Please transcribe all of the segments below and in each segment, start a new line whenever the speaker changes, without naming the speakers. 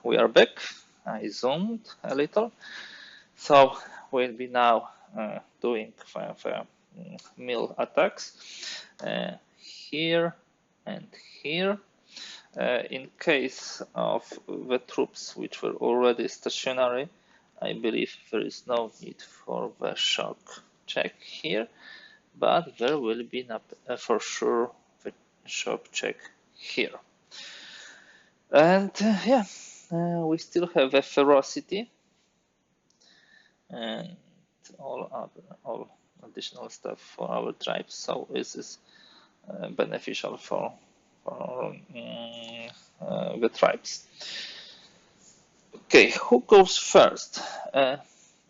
we are back. I zoomed a little. So we'll be now doing mill attacks here and here. In case of the troops which were already stationary, I believe there is no need for the shock check here, but there will be for sure the shock check here. And yeah, we still have a ferocity and all additional stuff for our tribes. So this is beneficial for the tribes. Okay, who goes first?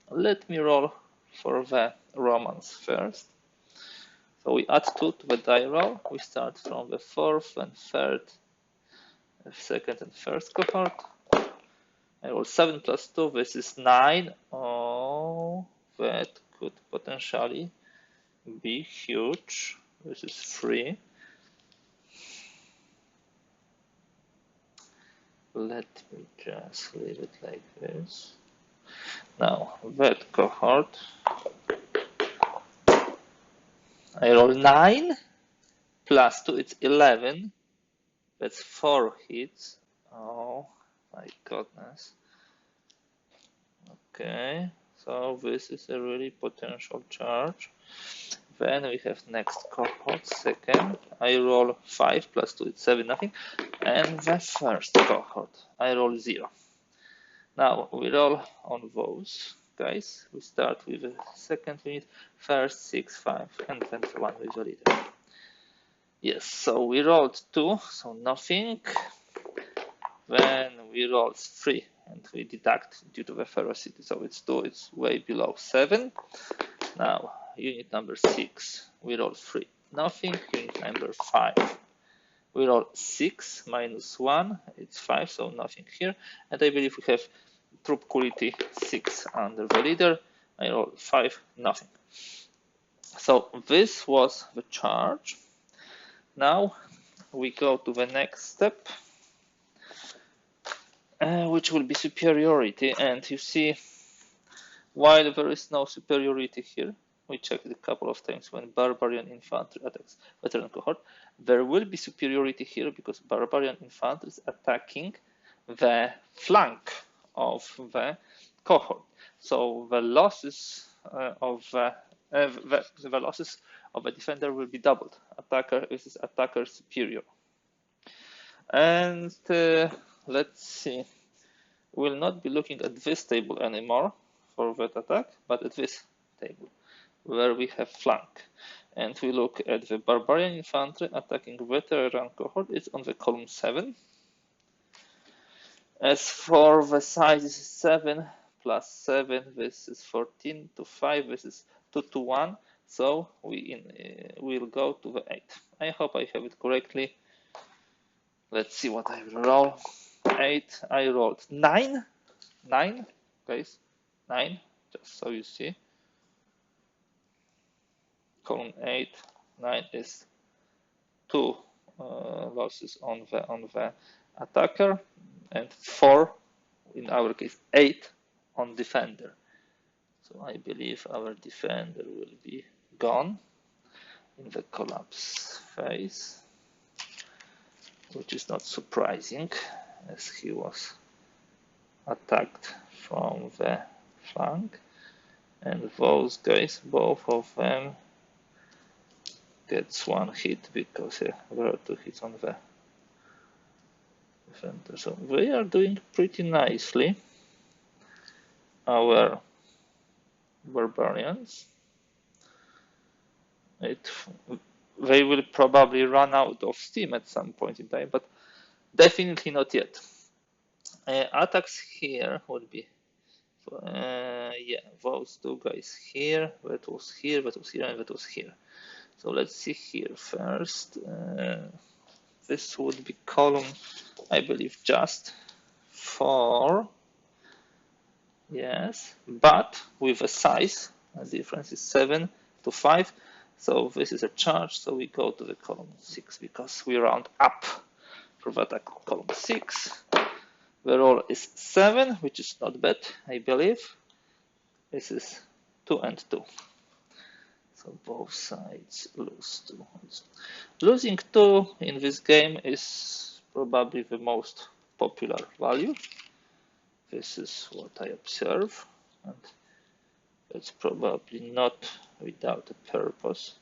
Let me roll for the Romans first. So we add 2 to the die roll. We start from the 4th and 3rd, 2nd and 1st cohort. I roll 7 plus 2. This is 9. Oh, that could potentially be huge. This is 3. Let me just leave it like this. Now, that cohort, I roll 9 plus 2, it's 11. That's 4 hits. Oh my goodness. Okay, so this is a really potential charge. Then we have next cohort, 2nd. I roll 5 plus 2, it's 7, nothing. And the 1st cohort, I roll 0. Now we roll on those guys. We start with the 2nd unit, 1st, 6, 5, and then the one with the leader. Yes, so we rolled 2, so nothing. Then we rolled 3, and we deduct due to the ferocity. So it's 2, it's way below 7. Now, unit number 6, we roll 3, nothing. Unit number 5, we roll 6 minus 1, it's 5, so nothing here. And I believe we have troop quality 6 under the leader. I roll 5, nothing. So this was the charge. Now we go to the next step, which will be superiority. And you see, while there is no superiority here, we checked it a couple of times when barbarian infantry attacks veteran cohort, there will be superiority here because barbarian infantry is attacking the flank of the cohort. So the losses of the losses of a defender will be doubled. This is attacker superior. And let's see, we'll not be looking at this table anymore for that attack, but at this table where we have flank. And we look at the barbarian infantry attacking veteran cohort. It's on the column 7. As for the size, this is 7 plus 7, this is 14 to 5, this is 2 to 1. So we'll go to the 8. I hope I have it correctly. Let's see what I will roll. 8, I rolled 9. 9, guys, 9, just so you see. Column 8, 9 is 2 losses on the attacker, and 4, in our case 8 on defender. So I believe our defender will be gone in the collapse phase, which is not surprising as he was attacked from the flank. And those guys, both of them, gets 1 hit because there are 2 hits on the defender. So they are doing pretty nicely, our barbarians. They will probably run out of steam at some point in time, but definitely not yet. Attacks here would be, those 2 guys here, that was here, that was here, and that was here. So let's see here first. This would be column, I believe, just 4. Yes, but with a size, the difference is 7 to 5. So this is a charge, so we go to the column 6 because we round up for that column 6. The roll is 7, which is not bad, I believe. This is 2 and 2. So both sides lose 2. Losing 2 in this game is probably the most popular value. This is what I observe, and it's probably not without a purpose.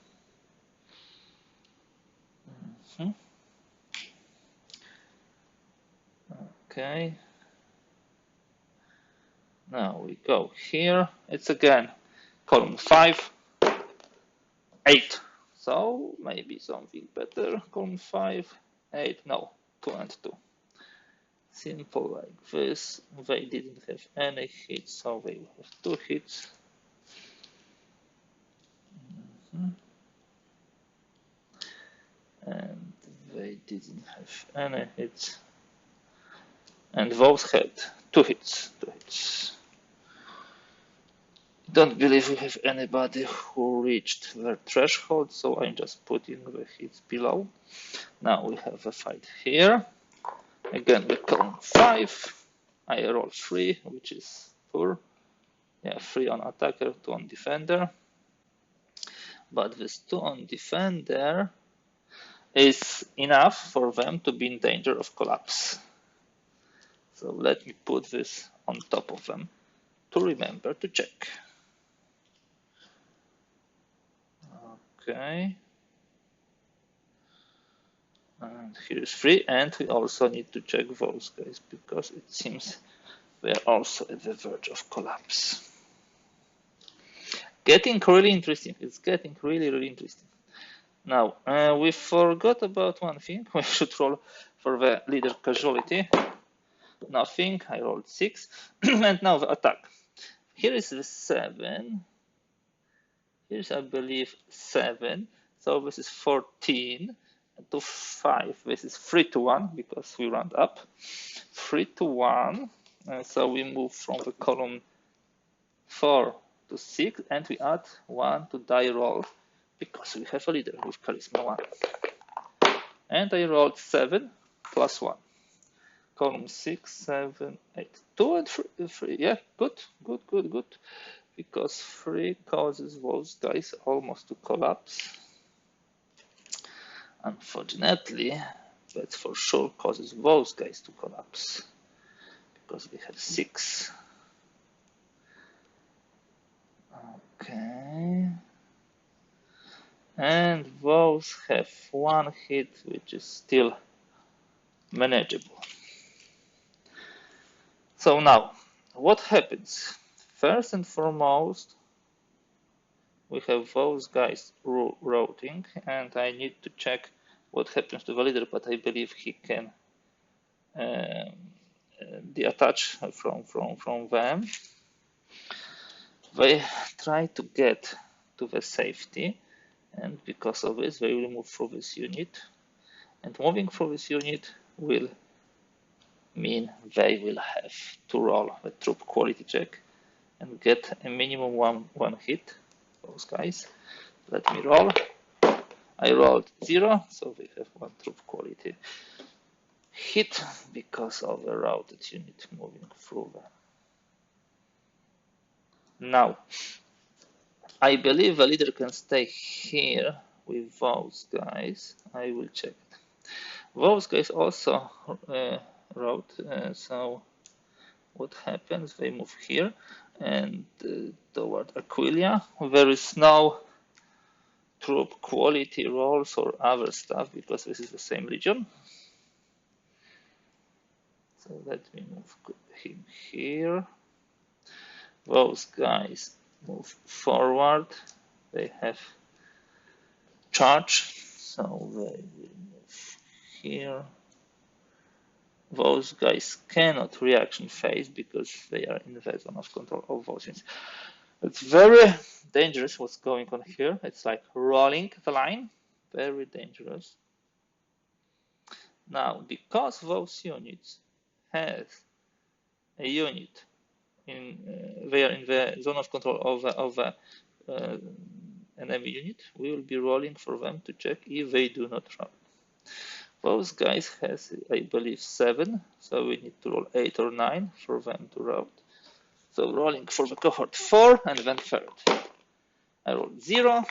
Okay. Now we go here. It's again column 5, 8. So maybe something better. Column 5, 8. No, 2 and 2. Simple like this. They didn't have any hits, so they will have 2 hits. And they didn't have any hits. And those had 2 hits. 2 hits. Don't believe we have anybody who reached their threshold, so I'm just putting the hits below. Now we have a fight here. Again, we column 5. I roll 3, which is poor. Yeah, 3 on attacker, 2 on defender. But this 2 on defender is enough for them to be in danger of collapse. So let me put this on top of them to remember to check. Okay. And here is 3, and we also need to check those guys because it seems we are also at the verge of collapse. Getting really interesting. It's getting really interesting. Now, we forgot about one thing. We should roll for the leader casualty. Nothing. I rolled 6. And now the attack. Here is the 7. Here's, I believe, 7. So this is 14 to 5. This is 3 to 1 because we round up. 3 to 1. So we move from the column 4 to 6, and we add 1 to die roll because we have a leader with charisma 1. And I rolled 7 plus 1. Column 6, 7, 8. 2 and 3. Yeah, good. Because 3 causes those guys almost to collapse. Unfortunately, that for sure causes those guys to collapse because we have 6. Okay. And those have 1 hit, which is still manageable. So now, what happens? First and foremost, we have those guys routing, and I need to check what happens to the leader, but I believe he can detach from them. They try to get to the safety, and because of this, they will move through this unit. And moving through this unit will mean they will have to roll a troop quality check and get a minimum one hit. Those guys. Let me roll. I rolled 0, so they have 1 troop quality hit because of the routed unit moving through them. Now, I believe the leader can stay here with those guys. I will check it. Those guys also route, so what happens? They move here and toward Aquilia. There is no troop quality rolls or other stuff because this is the same region. So let me move him here. Those guys move forward. They have charge, so they will move here. Those guys cannot reaction phase because they are in the zone of control of those units. It's very dangerous what's going on here. It's like rolling the line. Very dangerous. Now, because those units have a unit they are in the zone of control of enemy unit, we will be rolling for them to check if they do not roll. Those guys has, I believe, 7, so we need to roll 8 or 9 for them to route. So rolling for the cohort 4 and then third. I rolled 0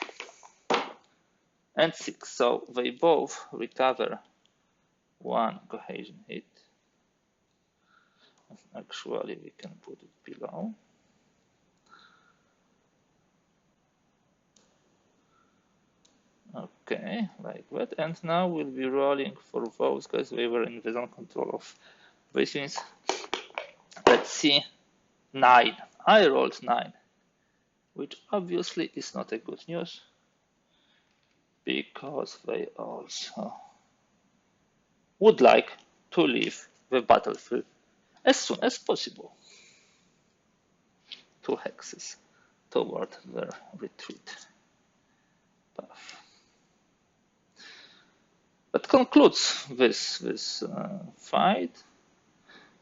and 6, so they both recover 1 cohesion hit. Actually, we can put it below. Okay, like that. And now we'll be rolling for those guys. We were in the zone control of these units. Let's see. 9. I rolled 9, which obviously is not a good news because they also would like to leave the battlefield as soon as possible. 2 hexes toward their retreat path. That concludes this fight.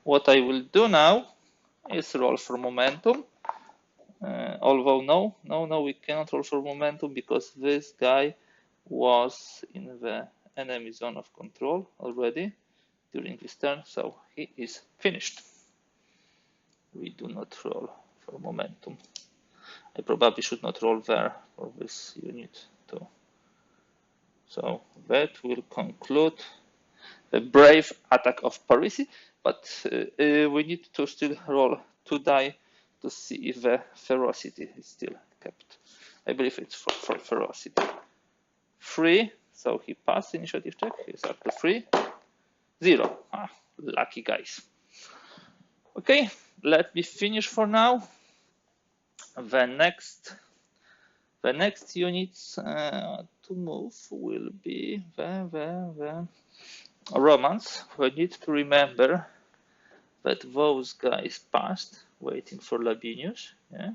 What I will do now is roll for momentum. Although no, we cannot roll for momentum because this guy was in the enemy zone of control already during this turn, so he is finished. We do not roll for momentum. I probably should not roll there for this unit too. So that will conclude the brave attack of Parisi, but we need to still roll 2 die to see if the ferocity is still kept. I believe it's for ferocity. 3, so he passed the initiative check, he's up to 3. 0, lucky guys. Okay, let me finish for now. The next units to move will be the Romans. We need to remember that those guys passed, waiting for Labienus, yeah?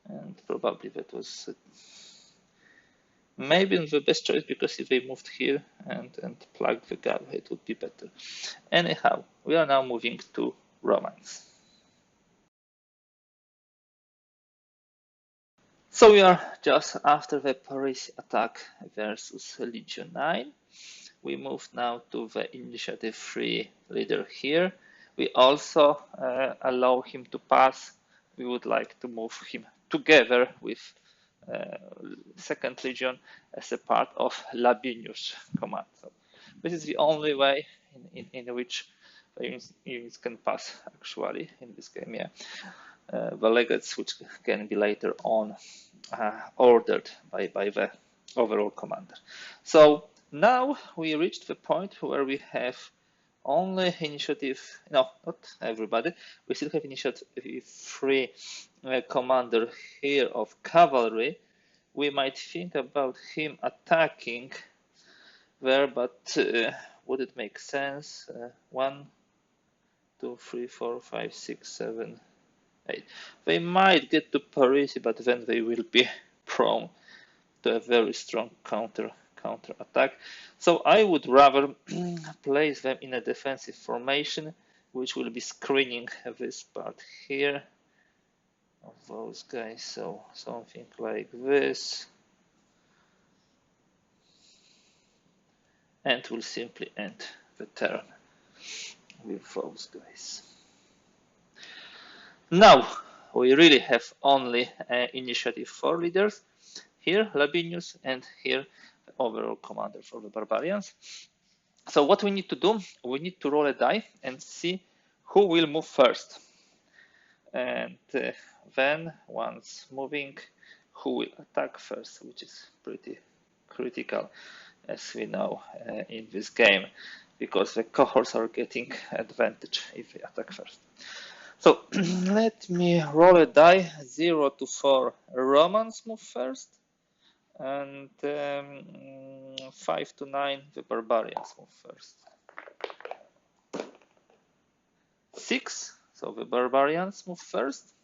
And probably that was maybe the best choice because if they moved here and plugged the gap, it would be better. Anyhow, we are now moving to Romans. So we are just after the Parisi attack versus Legio IX. We move now to the initiative 3 leader here. We also allow him to pass. We would like to move him together with 2nd Legion as a part of Labienus command. So this is the only way in which the units can pass actually in this game. Yeah. The legates, which can be later on ordered by the overall commander. So now we reached the point where we have only initiative, no, not everybody, we still have initiative 3 commander here of cavalry. We might think about him attacking there, but would it make sense? 1, 2, 3, 4, 5, 6, 7, 8. They might get to Parisi, but then they will be prone to a very strong counter attack. So I would rather place them in a defensive formation, which will be screening this part here of those guys. So something like this, and will simply end the turn with those guys. Now we really have only initiative 4 leaders. Here Labienus, and here the overall commander for the barbarians. So what we need to do, we need to roll a die and see who will move first. And then once moving, who will attack first, which is pretty critical, as we know in this game, because the cohorts are getting advantage if they attack first. So let me roll a die. 0 to 4 Romans move first, and 5 to 9 the barbarians move first. 6, so the barbarians move first.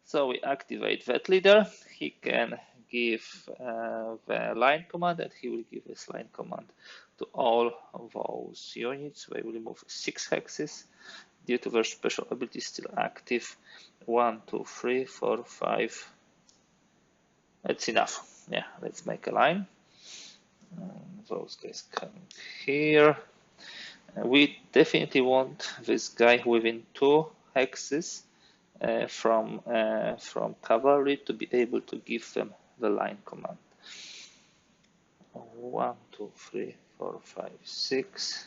So we activate that leader. He can give the line command, and he will give this line command to all of those units. They will move 6 hexes due to their special ability still active. 1, 2, 3, 4, 5. That's enough. Yeah, let's make a line. Those guys coming here. We definitely want this guy within 2 hexes from cavalry to be able to give them the line command. 1, 2, 3, 4, 5, 6.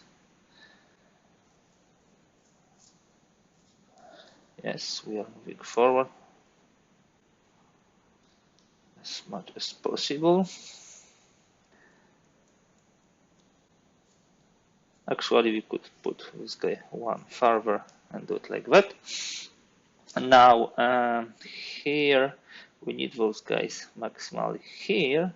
Yes, we are moving forward as much as possible. Actually, we could put this guy one further and do it like that. And now here we need those guys maximally here.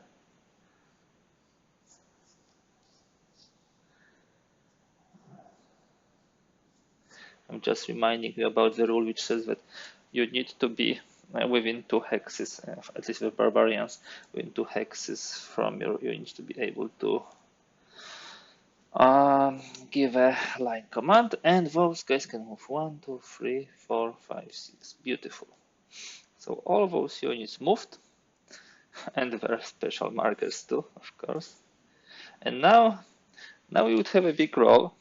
I'm just reminding you about the rule which says that you need to be within 2 hexes, at least with barbarians, within 2 hexes from your units to be able to give a line command, and those guys can move 1, 2, 3, 4, 5, 6. Beautiful. So all those units moved, and their special markers too, of course. And now we would have a big role,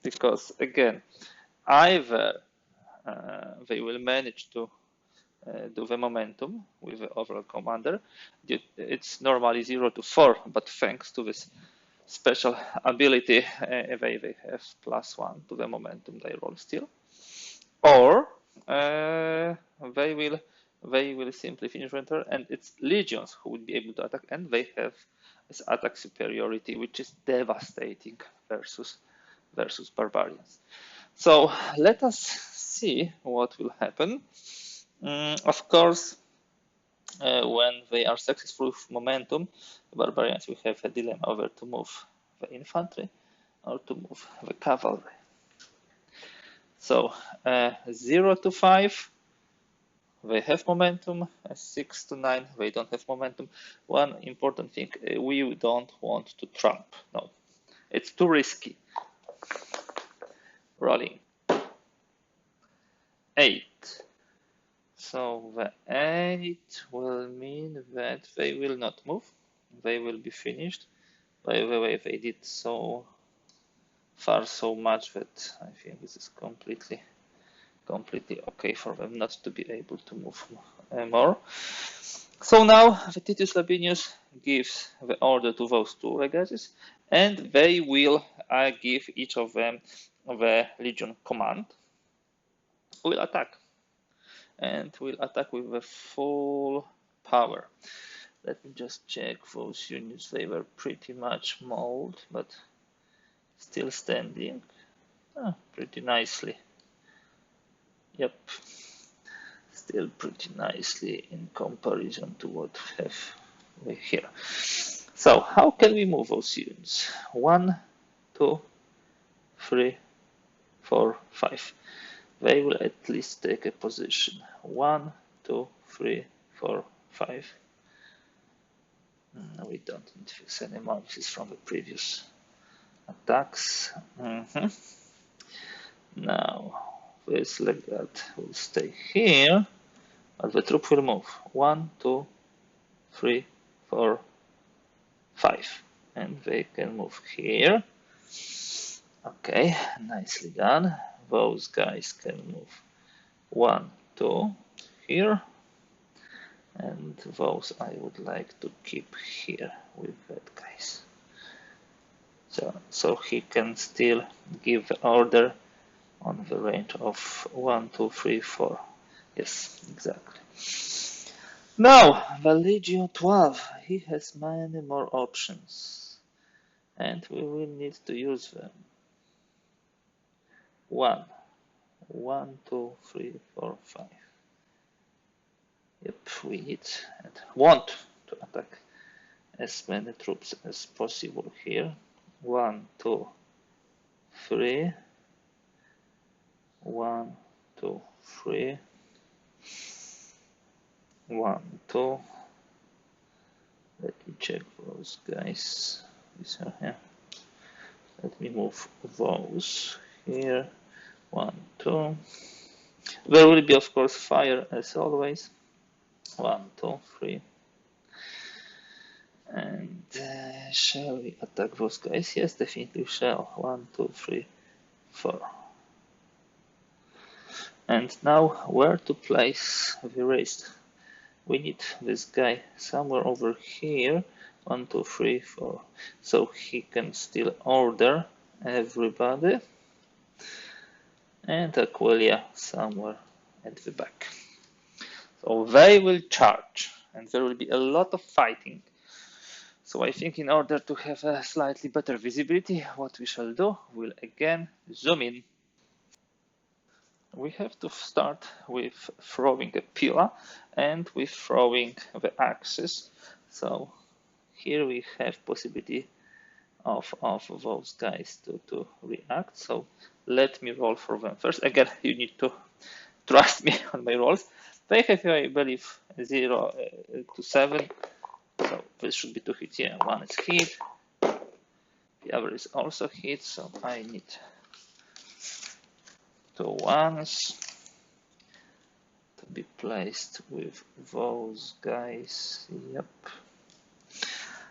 because again, either they will manage to do the momentum with the overall commander. It's normally 0 to 4, but thanks to this special ability, they have +1 to the momentum they roll still. Or they will simply finish their turn, and it's legions who will be able to attack, and they have this attack superiority, which is devastating versus barbarians. So let us see what will happen. Of course, when they are successful with momentum, the barbarians will have a dilemma over to move the infantry or to move the cavalry. So 0 to 5, they have momentum. 6 to 9, they don't have momentum. One important thing, we don't want to trump. No, it's too risky. Rolling 8. So the 8 will mean that they will not move. They will be finished. By the way, they did so far so much that I think this is completely okay for them not to be able to move more. So now the Titus Labienus gives the order to those 2 legacies, and they will give each of them the legion command. Will attack, and will attack with the full power. Let me just check those units. They were pretty much mauled, but still standing pretty nicely. Yep, still pretty nicely in comparison to what we have here. So how can we move those units? 1, 2, 3, 4, 5. They will at least take a position. 1, 2, 3, 4, 5. We don't need this anymore. This is from the previous attacks. Now this legate will stay here, but the troop will move. 1, 2, 3, 4, 5, and they can move here. Okay, nicely done. Those guys can move 1, 2 here, and those I would like to keep here with that guys. So he can still give the order on the range of 1, 2, 3, 4. Yes, exactly. Now, the Legio XII, he has many more options, and we will need to use them. 1, 2, 3, 4, 5. Yep, we need and want to attack as many troops as possible here. 1, 2, 3. 1, 2, 3. 1, 2. Let me check those guys. These are here. Let me move those here. 1, 2. There will be, of course, fire as always. 1, 2, 3. And Shall we attack those guys? Yes, definitely shall. 1, 2, 3, 4. And now where to place the raised? We need this guy somewhere over here. 1, 2, 3, 4. So he can still order everybody. And Aquilia somewhere at the back. So they will charge, and there will be a lot of fighting. So I think in order to have a slightly better visibility, what we shall do, we'll again zoom in. We have to start with throwing a pillar and with throwing the axis. So here we have possibility of those guys to react. So let me roll for them first. Again, you need to trust me on my rolls. They have, I believe, 0 to 7. So this should be 2 hits. Yeah, 1 is hit. The other is also hit. So I need 2 ones to be placed with those guys. Yep.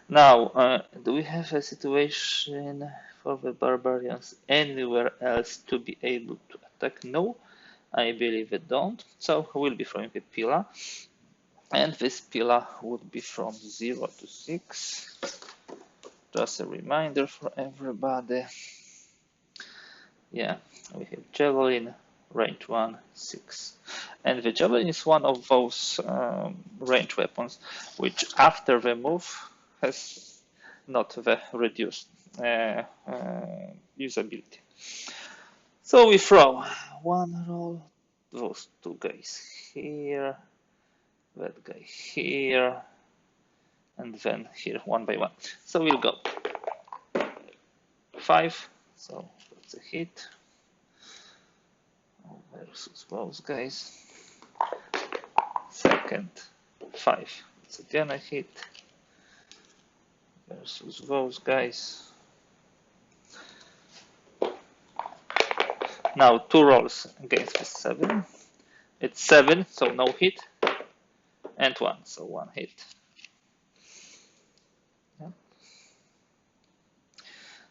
Now, do we have a situation for the barbarians anywhere else to be able to attack? No, I believe we don't. So we'll be throwing a pillar. And this pillar would be from 0 to 6. Just a reminder for everybody. Yeah, we have javelin, range 1, 6. And the javelin is one of those range weapons which after the move has not the reduced usability. So we throw one roll, those 2 guys here, that guy here, and then here 1 by 1. So we'll go 5, so that's a hit versus those guys. Second 5, it's again a hit versus those guys. Now 2 rolls against the 7. It's 7, so no hit, and 1, so 1 hit. Yeah.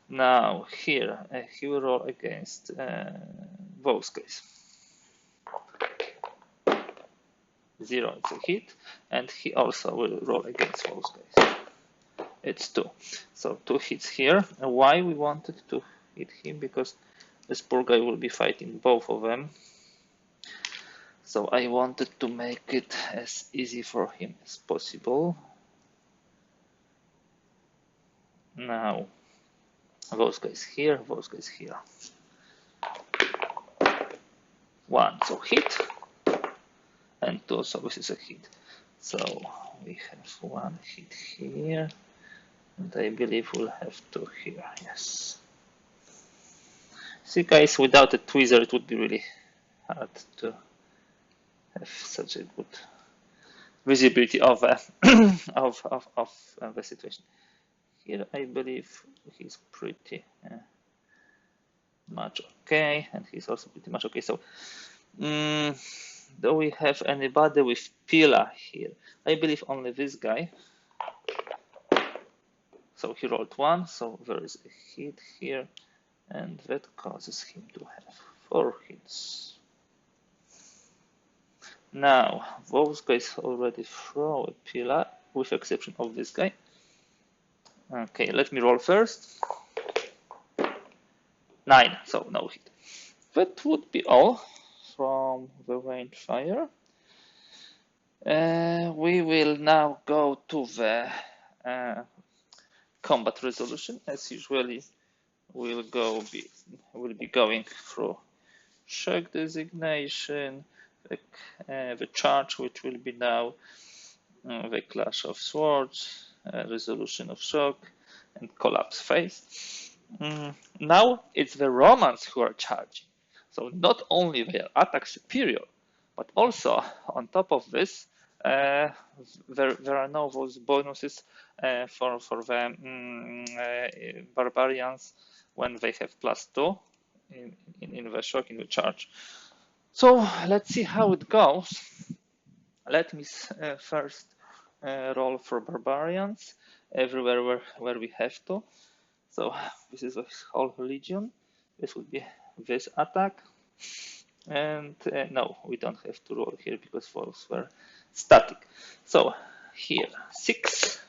Now here he will roll against those guys. 0, it's a hit, and he also will roll against those guys. It's 2, so 2 hits here. And why we wanted to hit him? Because this poor guy will be fighting both of them. So I wanted to make it as easy for him as possible. Now, those guys here, those guys here. 1, so hit, and 2, so this is a hit. So we have 1 hit here, and I believe we'll have 2 here, yes. See guys, without a tweezer it would be really hard to have such a good visibility of the situation. Here I believe he's pretty much okay, and he's also pretty much okay. So do we have anybody with pillar here? I believe only this guy. So he rolled 1, so there is a hit here, and that causes him to have 4 hits. Now, those guys already throw a pillar, with exception of this guy. Okay, let me roll first. 9, so no hit. That would be all from the range fire. We will now go to the combat resolution. As usually, we'll be going through shock designation, the charge, which will be now the clash of swords, resolution of shock, and collapse phase. Now it's the Romans who are charging. So not only their attack superior, but also on top of this, there are now those bonuses for the barbarians when they have +2 in the shock, in the charge. So let's see how it goes. Let me first roll for barbarians. everywhere where we have to. So this is the whole legion. This would be this attack. And no, we don't have to roll here because those were static. So here, 6.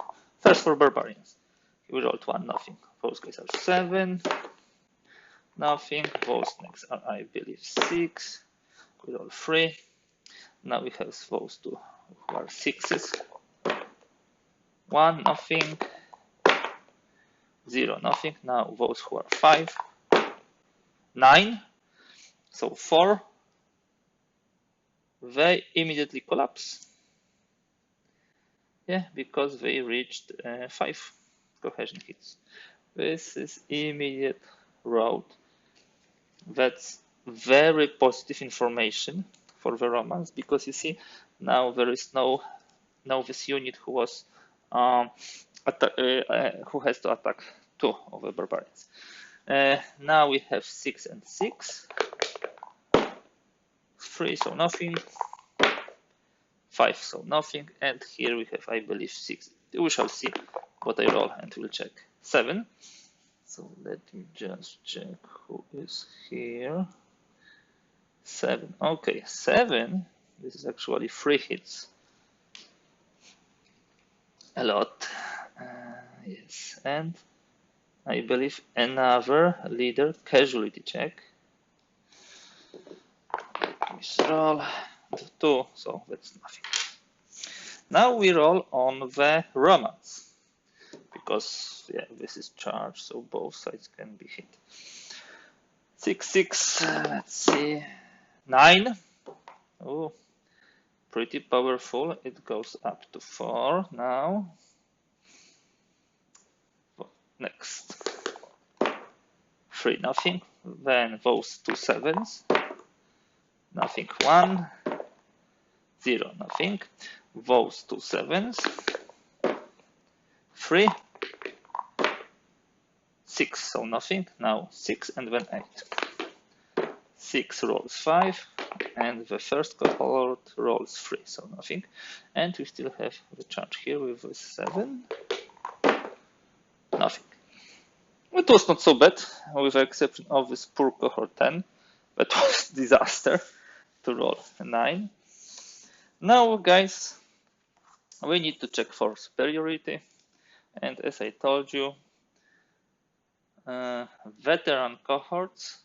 First for barbarians. We rolled 1, nothing. Those guys are 7. Nothing. Those next are, I believe, 6. We roll 3. Now we have those two who are 6s. 1, nothing. 0, nothing. Now those who are 5. 9. So 4. They immediately collapse. Yeah, because they reached 5 cohesion hits. This is immediate rout. That's very positive information for the Romans, because you see now there is no this unit who was who has to attack 2 of the barbarians. Now we have 6 and 6. 3, so nothing. 5, so nothing. And here we have, I believe, 6. We shall see what I roll and we'll check. 7. So let me just check who is here. 7. Okay, 7. This is actually 3 hits. A lot. Yes, and I believe another leader casualty check. Let me roll 2, so that's nothing. Now we roll on the Romans, because yeah, this is charged, so both sides can be hit. 6, 6, let's see, 9. Oh, pretty powerful. It goes up to 4 now. Next. 3, nothing. Then those 2 7s. Nothing. 1. 0, nothing. Those 2 7s. 3. 6, so nothing. Now 6 and then 8. 6 rolls 5. And the first cohort rolls 3, so nothing. And we still have the charge here with the 7. Nothing. It was not so bad, with the exception of this poor cohort 10. That was disaster to roll a 9. Now, guys, we need to check for superiority. And as I told you, veteran cohorts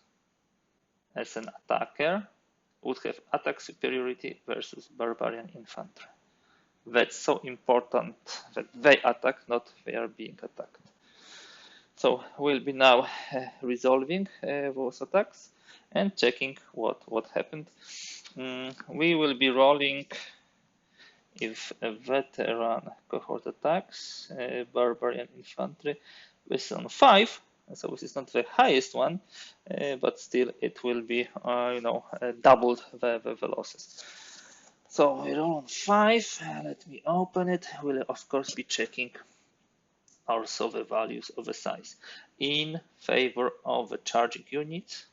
as an attacker would have attack superiority versus barbarian infantry. That's so important that they attack, not they are being attacked. So we'll be now resolving those attacks and checking what happened. We will be rolling if a veteran cohort attacks barbarian infantry. This is on 5, so this is not the highest one, but still it will be doubled the losses. So we roll on 5. Let me open it. We'll of course be checking also the values of the size in favor of the charging units,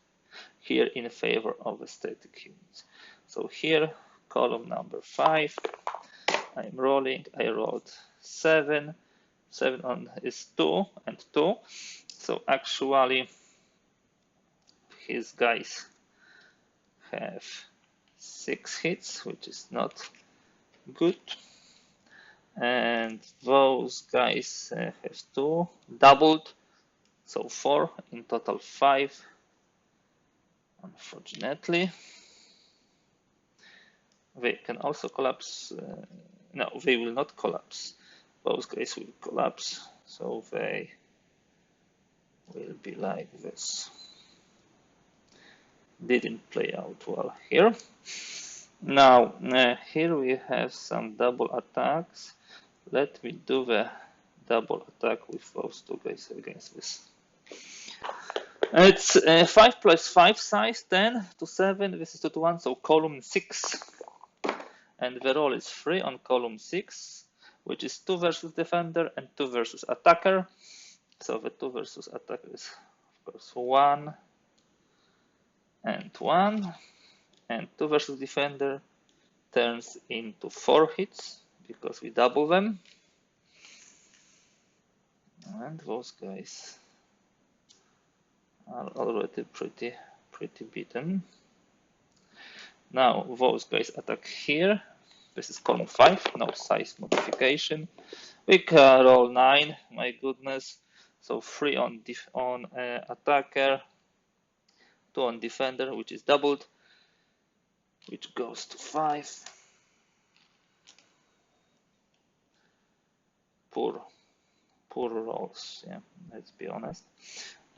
here in favor of the static units. So here, column number 5, I'm rolling. I rolled 7. 7 on is 2 and 2. So actually, his guys have 6 hits, which is not good. And those guys have 2 doubled, so 4, in total 5, unfortunately. They can also collapse. No, they will not collapse. Those guys will collapse, so they will be like this. Didn't play out well here. Now, here we have some double attacks. Let me do the double attack with those 2 guys against this. It's 5 plus 5 size, 10 to 7. This is 2 to 1, so column 6. And the roll is 3 on column 6, which is 2 versus defender and 2 versus attacker. So the 2 versus attacker is, of course, 1 and 1. And 2 versus defender turns into 4 hits because we double them. And those guys are already pretty beaten. Now those guys attack here. This is column 5, no size modification. We can roll 9, my goodness. So 3 on attacker, 2 on defender, which is doubled, which goes to 5. Poor rolls, yeah, let's be honest.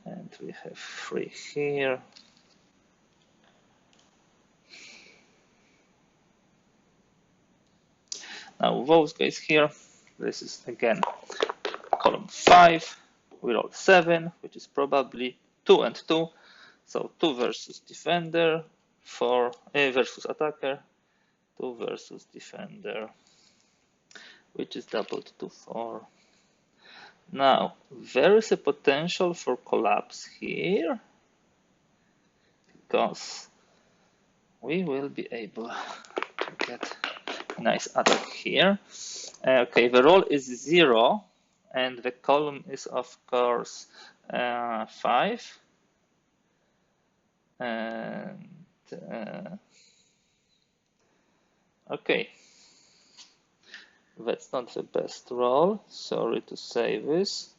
And we have 3 here. Now those guys here, this is again column 5. We roll 7, which is probably 2 and 2. So 2 versus defender, 4 versus attacker, 2 versus defender, which is doubled to 4. Now there is a potential for collapse here, because we will be able to get a nice attack here. Okay, the roll is 0, and the column is of course 5. And okay, that's not the best roll, sorry to say this,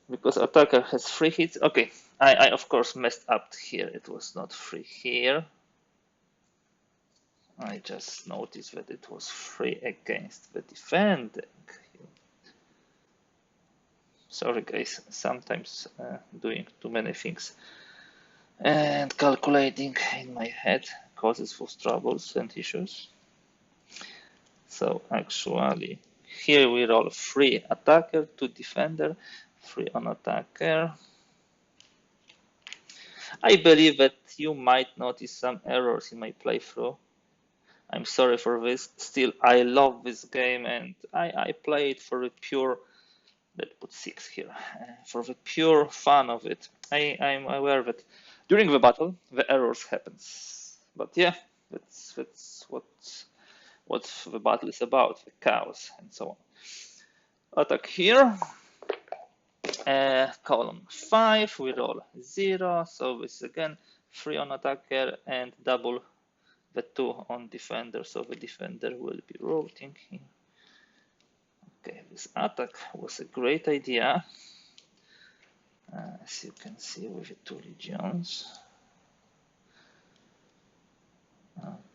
because attacker has 3 hits. Okay, I of course messed up here, it was not 3 here. I just noticed that it was 3 against the defending. Sorry guys, sometimes doing too many things and calculating in my head causes those troubles and issues. So actually here we roll 3 attacker, 2 defender, 3 on attacker. I believe that you might notice some errors in my playthrough. I'm sorry for this. Still, I love this game and I play it for the pure, let's put 6 here, for the pure fun of it. I'm aware that during the battle the errors happens, but yeah, that's what the battle is about, the chaos and so on. Attack here, column 5, we roll 0, so this is again 3 on attacker and double the 2 on defender, so the defender will be rotating here. Okay, this attack was a great idea, as you can see with the 2 legions.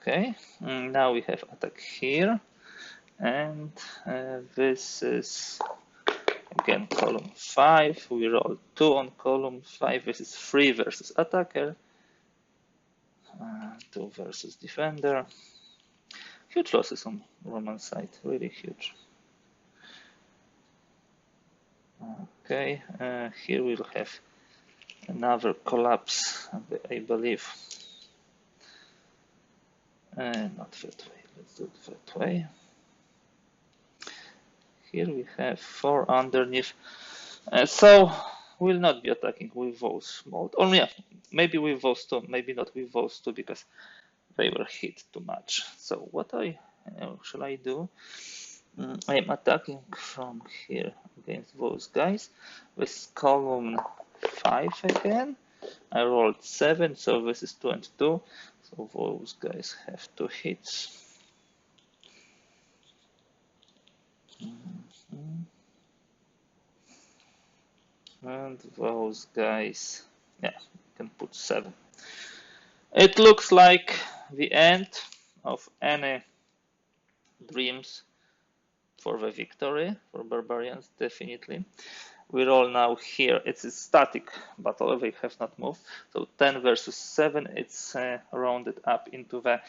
Okay, now we have attack here, and this is again column 5. We roll 2 on column 5. This is 3 versus attacker, 2 versus defender. Huge losses on Roman side, really huge. Okay, here we'll have another collapse, I believe. Not that way, let's do it that way. Here we have 4 underneath, so we'll not be attacking with those mold. Only maybe with those 2, maybe not with those 2 because they were hit too much. So what shall I do? I'm attacking from here against those guys with column 5 again. I rolled 7, so this is 2 and 2. So those guys have 2 hits. And those guys, yeah, can put 7. It looks like the end of any dreams for the victory for barbarians, definitely. We roll now here. It's a static battle, they have not moved. So 10 versus 7, it's rounded up into the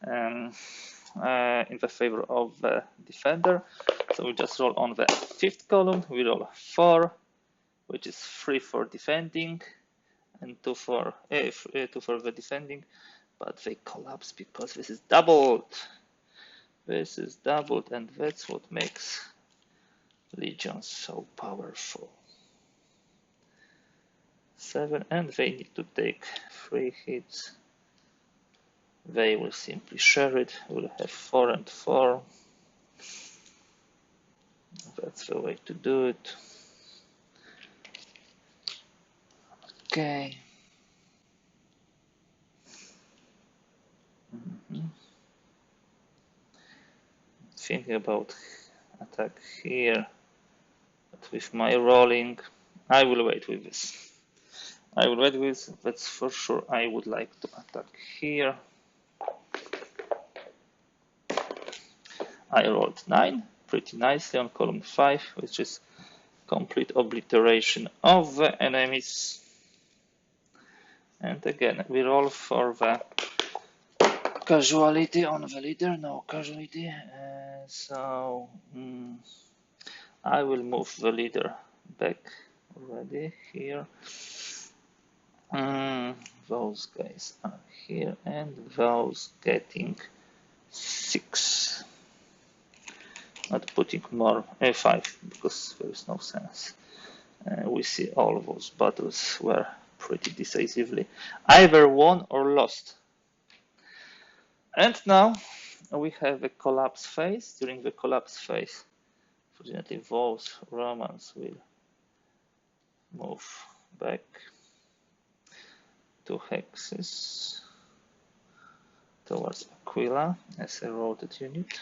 in the favor of the defender. So we just roll on the 5th column. We roll 4, which is 3 for defending and 2 for the defending, but they collapse because this is doubled. This is doubled, and that's what makes legions so powerful. 7, and they need to take 3 hits. They will simply share it. We'll have 4 and 4. That's the way to do it. Okay. Thinking about attack here, but with my rolling, I will wait with this. I will wait with, that's for sure. I would like to attack here. I rolled 9, pretty nicely on column 5, which is complete obliteration of the enemies. And again, we roll for the casualty on the leader. No casualty. So I will move the leader back already here. Those guys are here, and those getting 6. Not putting more 5 because there is no sense. We see all those battles were pretty decisively either won or lost. And now we have a collapse phase. During the collapse phase, fortunately, those Romans will move back 2 hexes towards Aquila as a routed unit.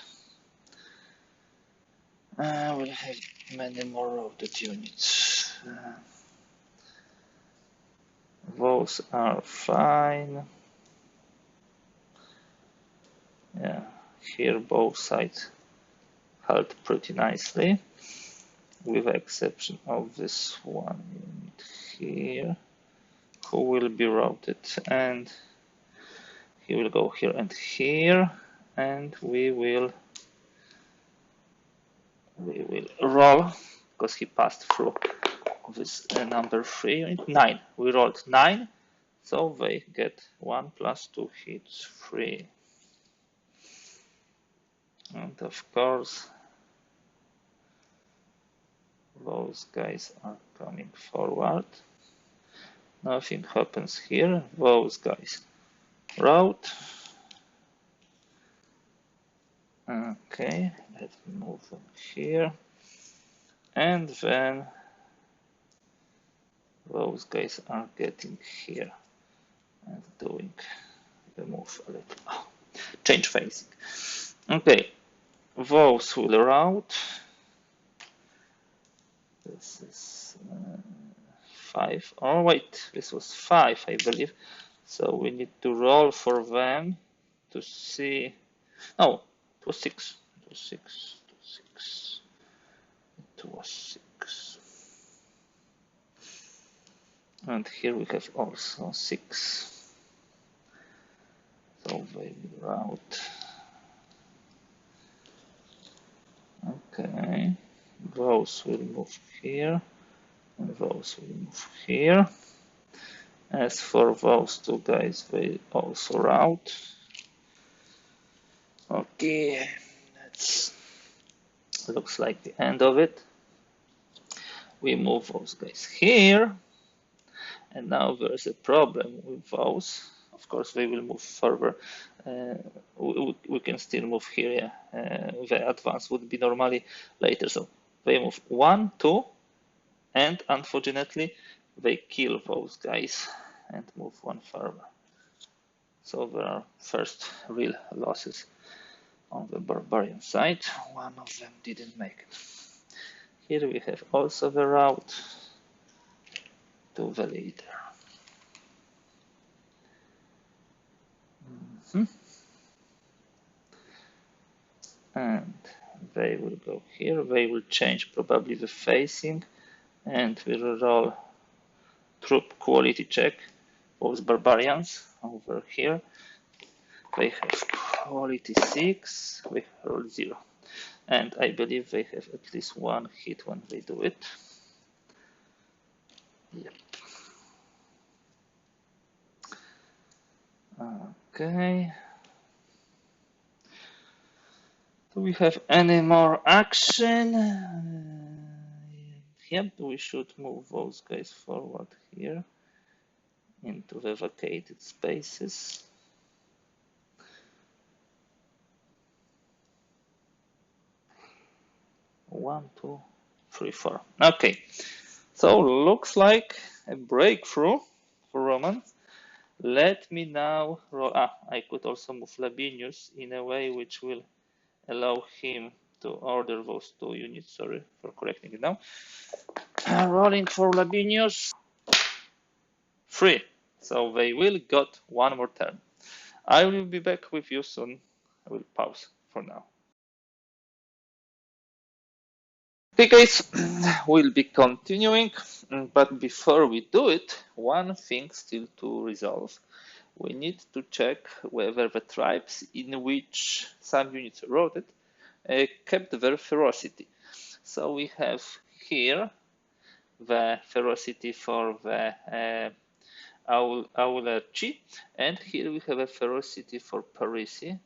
We'll have many more routed units. Those are fine. Yeah, here both sides held pretty nicely, with the exception of this one unit here, who will be routed, and he will go here and here, and we will roll because he passed through this number 3 unit. 9. We rolled 9, so they get 1 plus 2 hits free. And of course, those guys are coming forward. Nothing happens here. Those guys route. Okay, let me move them here. And then those guys are getting here and doing the move a little. Oh, change phasing. Okay, those will route. This is 5. Oh wait, this was 5, I believe. So we need to roll for them to see. No, it was 6. It was 6. It was 6. And here we have also 6. So they will route. Okay, those will move here, and those will move here. As for those 2 guys, they also route. Okay, that looks like the end of it. We move those guys here, and now there's a problem with those. Of course, they will move further. We can still move here. Yeah. The advance would be normally later. So they move 1, 2, and unfortunately, they kill those guys and move 1 further. So there are first real losses on the barbarian side. One of them didn't make it. Here we have also the route to the leader. And they will go here. They will change probably the facing, and we will roll troop quality check. Those barbarians over here. They have quality 6. We roll 0. And I believe they have at least 1 hit when they do it. Yep. Okay. Do we have any more action? Yep, we should move those guys forward here into the vacated spaces. 1, 2, 3, 4. Okay, so looks like a breakthrough for Roman. Let me now roll. I could also move Labinius in a way which will allow him to order those 2 units. Sorry for correcting it now. Rolling for Labinius. 3. So they will got 1 more turn. I will be back with you soon. I will pause for now. Okay guys, we'll be continuing, but before we do it, one thing still to resolve. We need to check whether the tribes in which some units rotated kept their ferocity. So we have here the ferocity for the Aulerci, and here we have a ferocity for Parisi.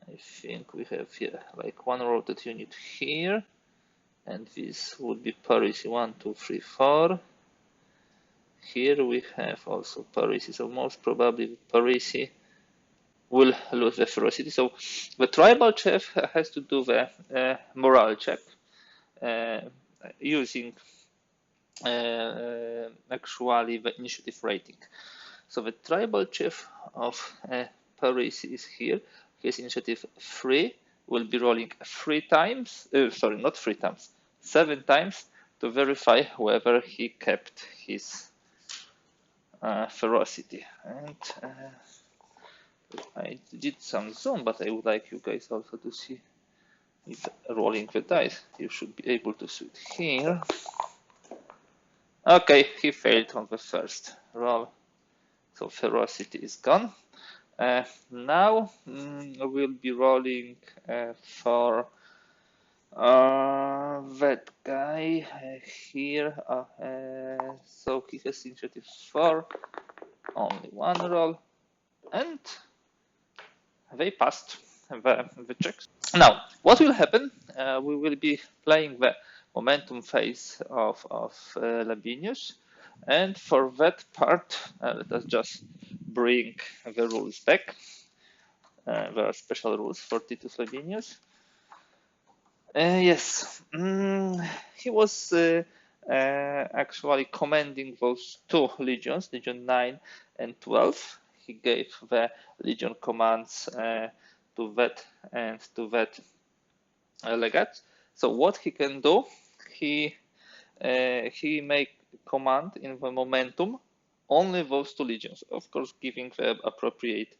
I think we have here like 1 rotated unit here. And this would be Parisi 1, 2, 3, 4. Here we have also Parisi, so most probably Parisi will lose the ferocity. So the tribal chief has to do the morale check using actually the initiative rating. So the tribal chief of Parisi is here. His initiative 3 will be rolling 3 times, sorry, not 3 times, 7 times to verify whether he kept his ferocity. And I did some zoom, but I would like you guys also to see if rolling the dice. You should be able to see it here. Okay, he failed on the first roll, so ferocity is gone. Now we'll be rolling for that guy here. So he has initiative 4, only 1 roll, and they passed the checks. Now, what will happen? We will be playing the momentum phase of Labinius, and for that part, let us just bring the rules back. There are special rules for Titus Labinius. Yes, he was actually commanding those 2 legions, Legion 9 and 12. He gave the legion commands to that and to that legate. So what he can do, he make command in the momentum only those 2 legions, of course, giving the appropriate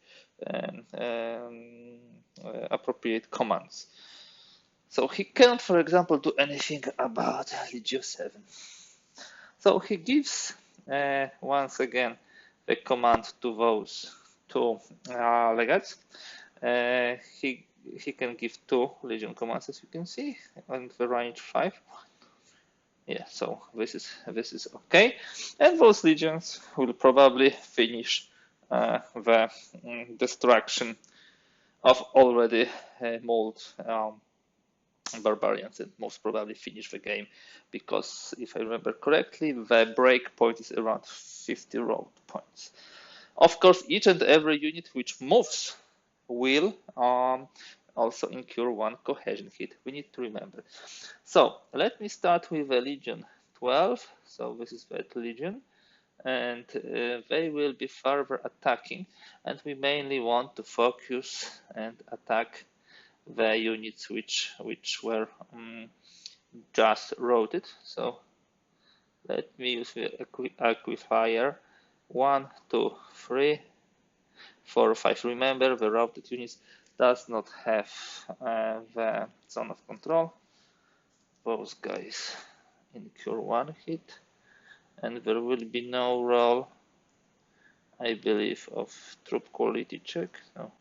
commands. So he can't, for example, do anything about Legio VII. So he gives once again the command to those 2 legates. He can give 2 legion commands, as you can see, on the range 5. Yeah, so this is okay, and those legions will probably finish the destruction of already mauled barbarians, and most probably finish the game, because if I remember correctly, the break point is around 50 road points. Of course, each and every unit which moves will also incur 1 cohesion hit. We need to remember. So let me start with the Legion 12. So this is that Legion, and they will be further attacking, and we mainly want to focus and attack the units which were just routed. So let me use the equifier 1, 2, 3, 4, 5. Remember, the routed units does not have the zone of control. Those guys incur 1 hit, and there will be no roll, I believe, of troop quality check. So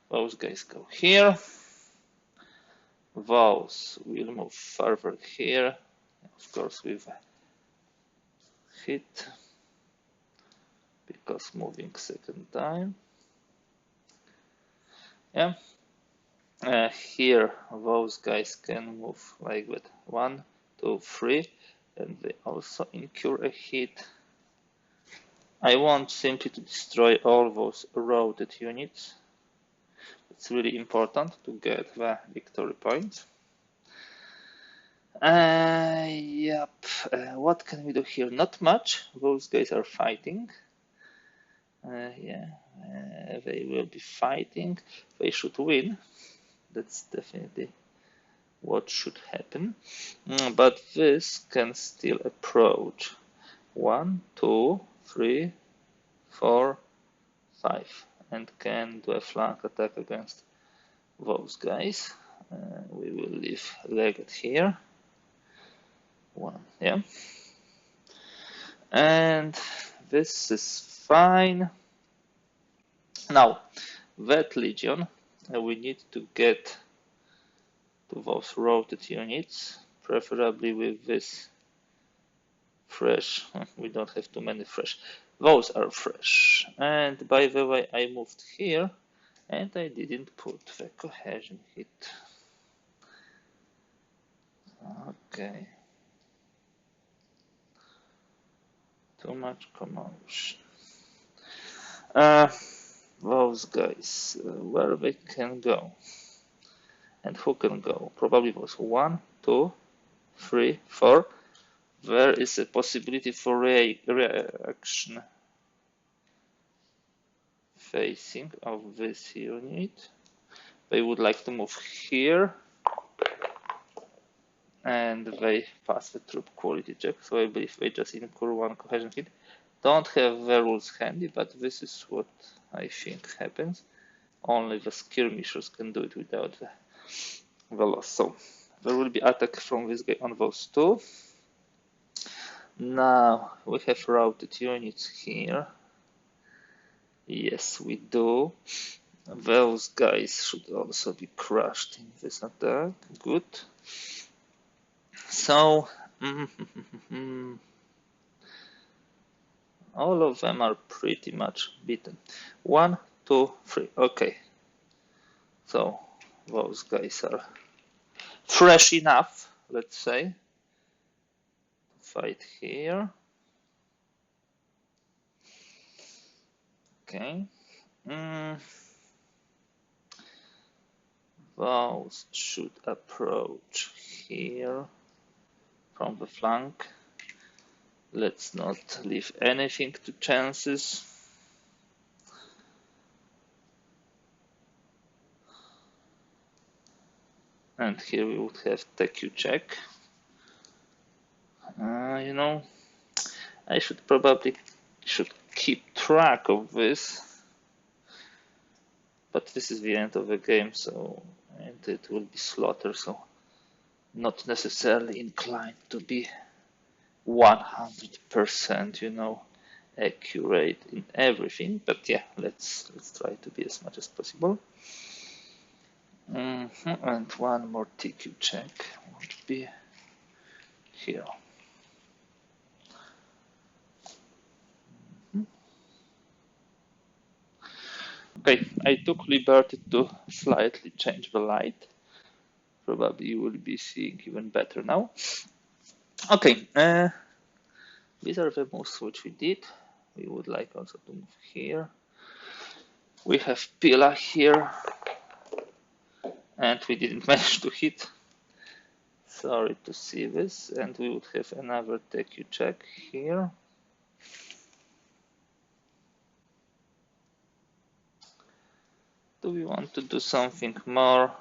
those guys go here. Those will move further here, of course, with a hit, because moving 2nd time. Yeah. Here, those guys can move like that. 1, 2, 3, and they also incur a hit. I want simply to destroy all those routed units. It's really important to get the victory points. Yep. What can we do here? Not much. Those guys are fighting. Yeah, they will be fighting. They should win. That's definitely what should happen. But this can still approach. 1, 2, 3, 4, 5, and can do a flank attack against those guys. We will leave Legate here. 1, yeah. And this is fine. Now, that legion, we need to get to those routed units, preferably with this fresh. We don't have too many fresh. Those are fresh. And by the way, I moved here and I didn't put the cohesion hit. Okay. Too much commotion. Those guys, where they can go? And who can go? Probably was 1, 2, 3, 4. There is a possibility for reaction facing of this unit. They would like to move here, and they pass the troop quality check, so I believe they just incur 1 cohesion hit. Don't have the rules handy, but this is what I think happens. Only the skirmishers can do it without the loss. So there will be attack from this guy on those 2. Now we have routed units here. Yes, we do. Those guys should also be crushed in this attack. Good. So, all of them are pretty much beaten. 1, 2, 3. Okay. So, those guys are fresh enough, let's say, to fight here. Okay. Those should approach here from the flank. Let's not leave anything to chances. And here we would have TQ check. You know, I should probably keep track of this, but this is the end of the game, so and it will be slaughter, so not necessarily inclined to be 100%, you know, accurate in everything. But yeah, let's try to be as much as possible. And one more TQ check would be here. Okay, I took liberty to slightly change the light. Probably you will be seeing even better now. Okay, these are the moves which we did. We would like also to move here. We have Pila here, and we didn't manage to hit. Sorry to see this, and we would have another TQ check here. Do we want to do something more?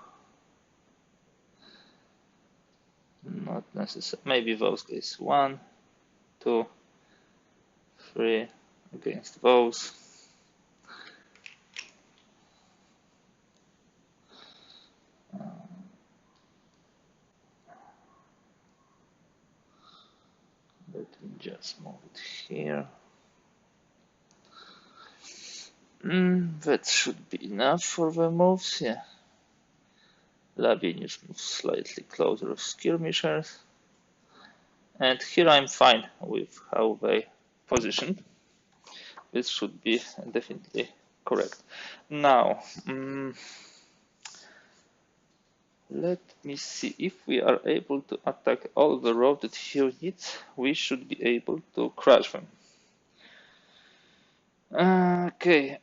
Not necessarily. Maybe those guys. 1, 2, 3 against those. Let me just move it here. That should be enough for the moves, yeah. Lavinius moves slightly closer of skirmishers. And here I'm fine with how they positioned. This should be definitely correct. Now, let me see. If we are able to attack all the routed units, we should be able to crush them. Okay.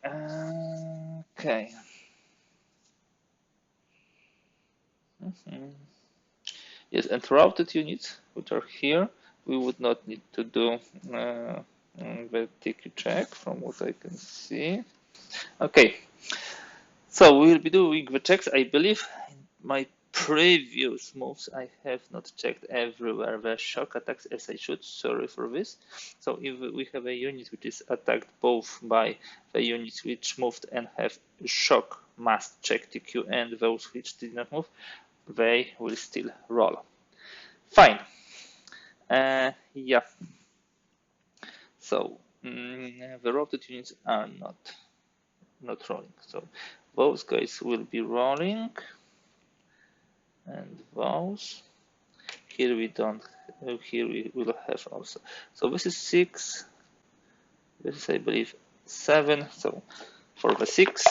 Yes, and routed units, which are here, we would not need to do the TQ check from what I can see. Okay, so we'll be doing the checks. I believe in my previous moves I have not checked everywhere the shock attacks as I should. Sorry for this. So if we have a unit which is attacked both by the units which moved and have shock, must check TQ, and those which did not move, they will still roll. Fine. Yeah. So the routed units are not rolling. So those guys will be rolling, and those here we don't. Here we will have also. So this is 6. This is, I believe, 7. So for the 6,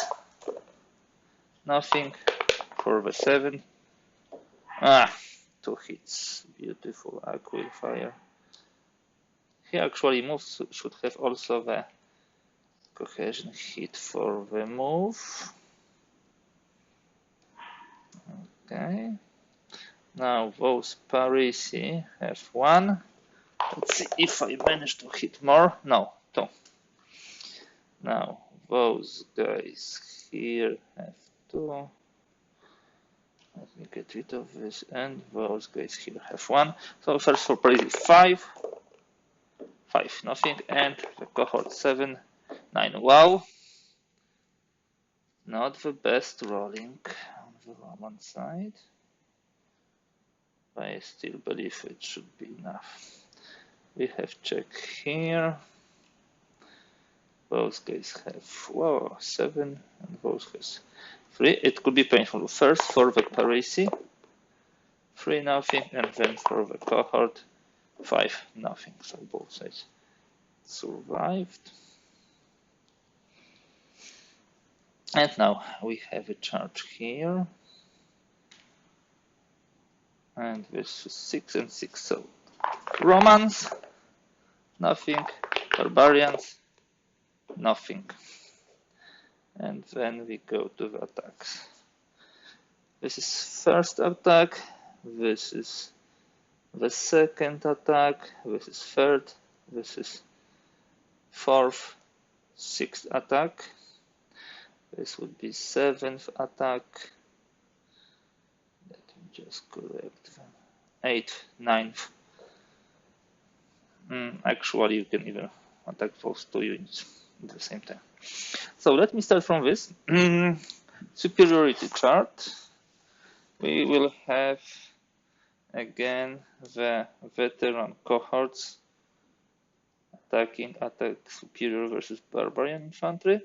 nothing. For the 7, 2 hits. Beautiful Aquil Fire. He actually moves, should have also the cohesion hit for the move. Okay. Now those Parisi have 1. Let's see if I manage to hit more. No, 2. Now those guys here have 2. Let me get rid of this, and those guys here have 1. So first for Parisi 5. 5, nothing, and the cohort 7, 9. Wow. Not the best rolling on the Roman side. I still believe it should be enough. We have check here. Those guys have 7, and those has 3. It could be painful. First for the Parisi, 3, nothing, and then for the cohort, 5, nothing. So both sides survived. And now we have a charge here. And this is 6 and 6. So Romans, nothing. Barbarians, nothing. And then we go to the attacks. This is first attack. This is the second attack. This is third. This is fourth, 6th attack. This would be 7th attack. Let me just correct. 8th, 9th. Actually, you can even attack those 2 units at the same time. So let me start from this. Superiority chart. We will have again the veteran cohorts attack superior versus barbarian infantry.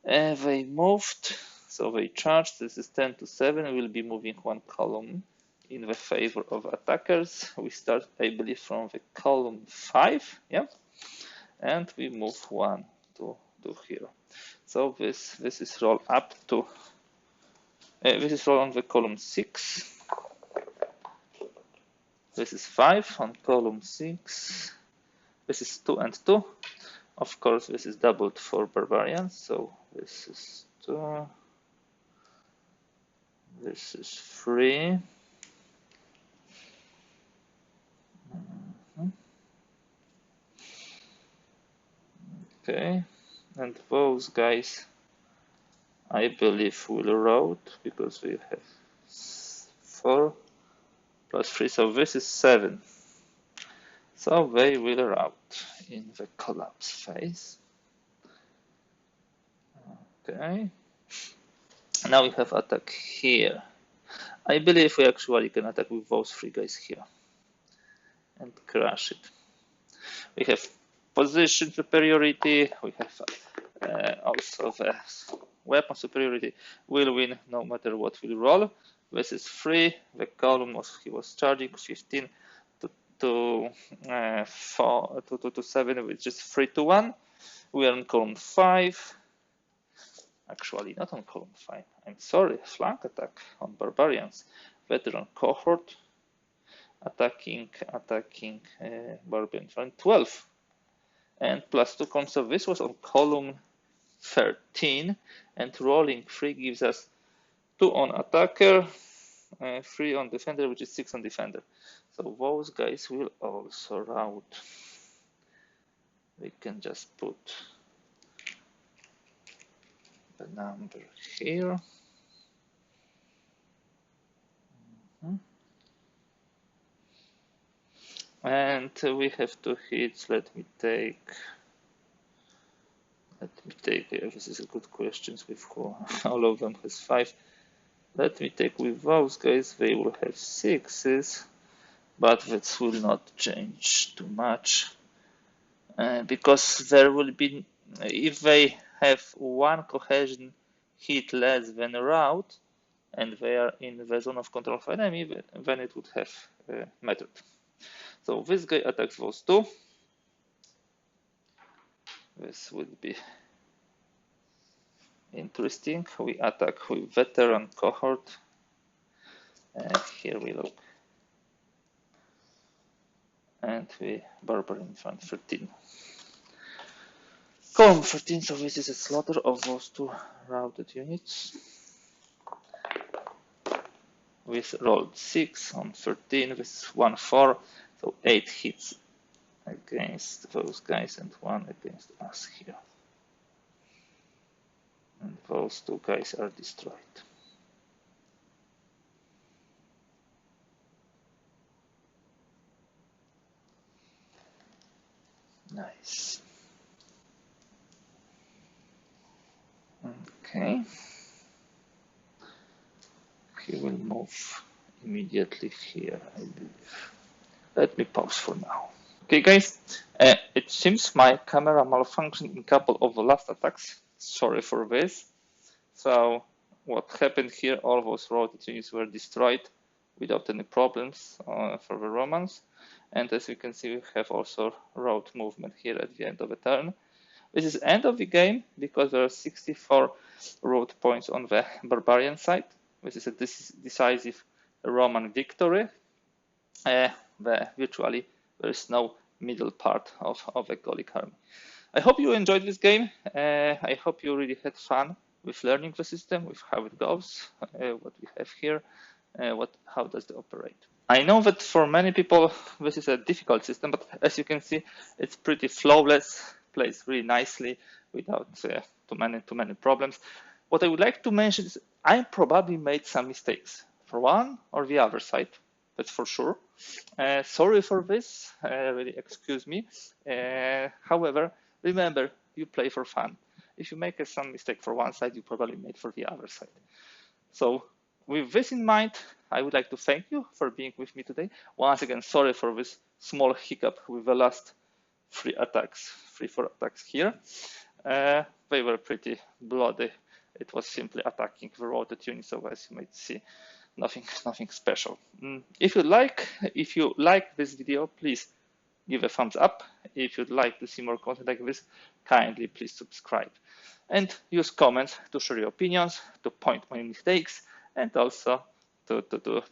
They moved, so they charged. This is 10 to 7. We will be moving 1 column in the favor of attackers. We start, I believe, from the column 5, yeah, and we move 1 to here. So this is roll up to. This is roll on the column 6. This is 5 on column 6. This is 2 and 2. Of course, this is doubled for barbarians. So this is 2. This is 3. Okay, and those guys, I believe, will route because we have 4 plus 3, so this is 7. So they will route in the collapse phase. Okay. Now we have attack here. I believe we actually can attack with those 3 guys here and crush it. We have position superiority. We have also the weapon superiority. We'll win no matter what we roll. This is 3. The column he was charging 15 to 7, which is 3 to 1. We are on column 5. Actually, not on column 5. I'm sorry. Flank attack on barbarians. Veteran cohort attacking barbarians. 12. And plus 2 comes. So this was on column 13. And rolling 3 gives us 2 on attacker. 3 on defender, which is 6 on defender. So those guys will also route. We can just put the number here. And we have 2 hits. Let me take. This is a good question with who. All of them has 5. Let me take with those guys. They will have 6s, but that will not change too much because there will be, if they have 1 cohesion hit less than a route, and they are in the zone of control of enemy, then it would have mattered. So this guy attacks those 2. This will be interesting. We attack with veteran cohort. And here we look. And we barbarian in front 13. Column 13, so this is a slaughter of those 2 routed units. We rolled 6 on 13 with 1 4, so 8 hits against those guys and 1 against us here. And those 2 guys are destroyed. Nice. Okay. He will move immediately here, I believe. Let me pause for now. Okay, guys, it seems my camera malfunctioned in a couple of the last attacks. Sorry for this. So what happened here, all those road units were destroyed without any problems for the Romans. And as you can see, we have also road movement here at the end of the turn. This is end of the game because there are 64 road points on the barbarian side. This is a decisive Roman victory. Virtually there is no middle part of the Gallic army. I hope you enjoyed this game. I hope you really had fun with learning the system, with how it goes, what we have here, how does it operate. I know that for many people this is a difficult system, but as you can see, it's pretty flawless, plays really nicely without too many problems. What I would like to mention is I probably made some mistakes for one or the other side. That's for sure. Sorry for this, really excuse me. However, remember, you play for fun. If you make some mistake for one side, you probably made for the other side. So with this in mind, I would like to thank you for being with me today. Once again, sorry for this small hiccup with the last 3 attacks, 4 attacks here. They were pretty bloody. It was simply attacking the roted units, so as you might see, nothing special. If you like this video, please give a thumbs up. If you'd like to see more content like this, kindly please subscribe. And use comments to share your opinions, to point my mistakes, and also to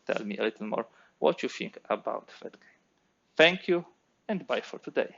tell me a little more what you think about that game. Thank you, and bye for today.